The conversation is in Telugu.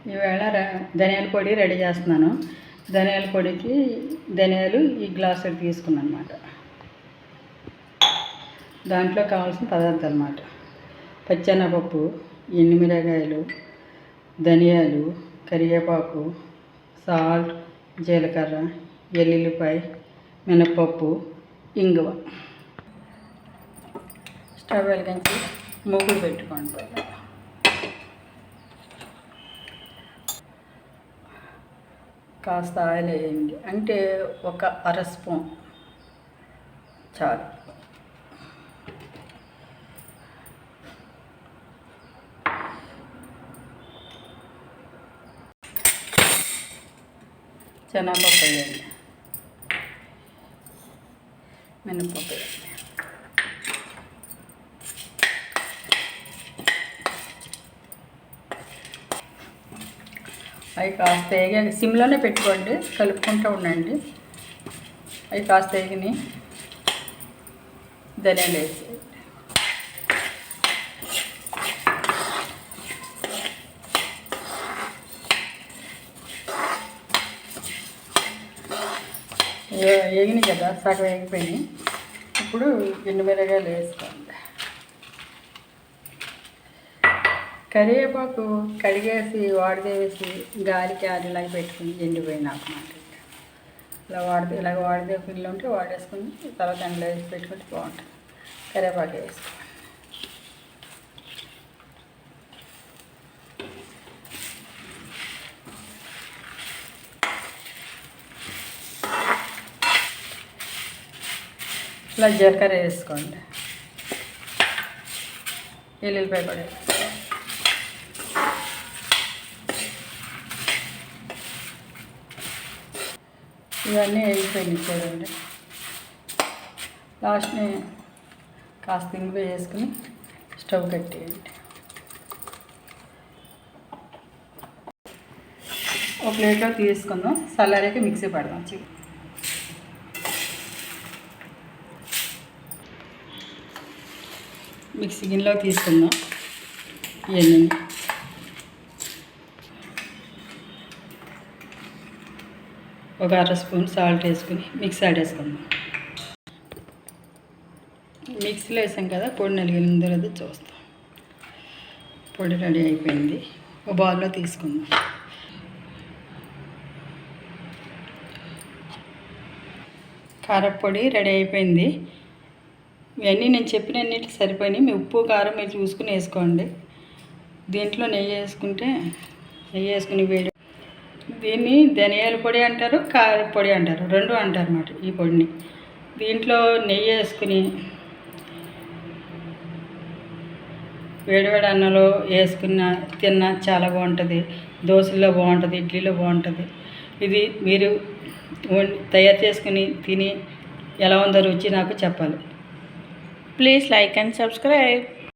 ఈవేళ ధనియాల పొడి రెడీ చేస్తున్నాను. ధనియాల పొడికి ధనియాలు ఈ గ్లాసు తీసుకున్నాను అన్నమాట. దాంట్లో కావాల్సిన పదార్థాలు అన్నమాట: పచ్చెనగపప్పు, ఎండుమిరపకాయలు, ధనియాలు, కరివేపాకు, సాల్ట్, జీలకర్ర, ఎల్లుల్లిపాయ, మినపప్పు, ఇంగువ. స్టవ్ వెలిగించి మూకుడు పెట్టుకోండి. కాస్త ఆయిల్ వేయండి, అంటే ఒక అర స్పూన్ చాలు. శనగపప్పు వేయండి, మినపప్పు వేయండి. అవి కాస్త వేగాక సిమ్లోనే పెట్టుకోండి, కలుపుకుంటూ ఉండండి. అవి కాస్త వేగినాయి, ధనియాలు వేసి వేగినాయి కదా, సగం వేగిపోయినాయి. ఇప్పుడు ఎండుమిరపకాయలు వేసుకోండి. కరివేపాకు కడిగేసి వాడిదేసి గాలికి ఆరిలాగా పెట్టుకుని ఎండిపోయినాక మాట ఇలాగ వాడితే పిల్లలు ఉంటే వాడేసుకుని తర్వాత ఎండలో వేసి పెట్టుకుంటే బాగుంటుంది. కరివేపాకు వేసుకోండి. ఇలా జీలకర్ర వేసుకోండి, ఎల్లుల్లిపాయ కూడా వేసుకోండి. ఇవన్నీ వేగిపోయినాయి చూడండి. లాస్ట్ని కాస్త ఇంగువ వేసుకుని స్టవ్ కట్టేయండి. ఒక ప్లేట్లో తీసుకుందాం, చల్లారాక మిక్సీ పడదాం. మిక్సీ గిన్నెలో తీసుకుందాం. ఇవన్నీ ఒక అర స్పూన్ సాల్ట్ వేసుకుని మిక్సీ ఆడేసుకుందాం. మిక్సీలో వేసాం కదా, పొడి నలిగిందో లేదో చూస్తాం. పొడి రెడీ అయిపోయింది, ఒక బౌల్లో తీసుకుందాం. కారపొడి రెడీ అయిపోయింది. ఇవన్నీ నేను చెప్పినన్నిటికి సరిపోయినాయి. మీ ఉప్పు కారం మీరు చూసుకుని వేసుకోండి. దీంట్లో నెయ్యి వేసుకుని వేడి. దీన్ని ధనియాల పొడి అంటారు, కారపొడి అంటారు, రెండు అంటారు అన్నమాట ఈ పొడిని. దీంట్లో నెయ్యి వేసుకుని వేడివేడి అన్నంలో వేసుకున్న తిన్నా చాలా బాగుంటుంది. దోశల్లో బాగుంటుంది, ఇడ్లీలో బాగుంటుంది. ఇది మీరు తయారు చేసుకుని తిని ఎలా ఉందో రుచి నాకు చెప్పాలి. Please like and subscribe.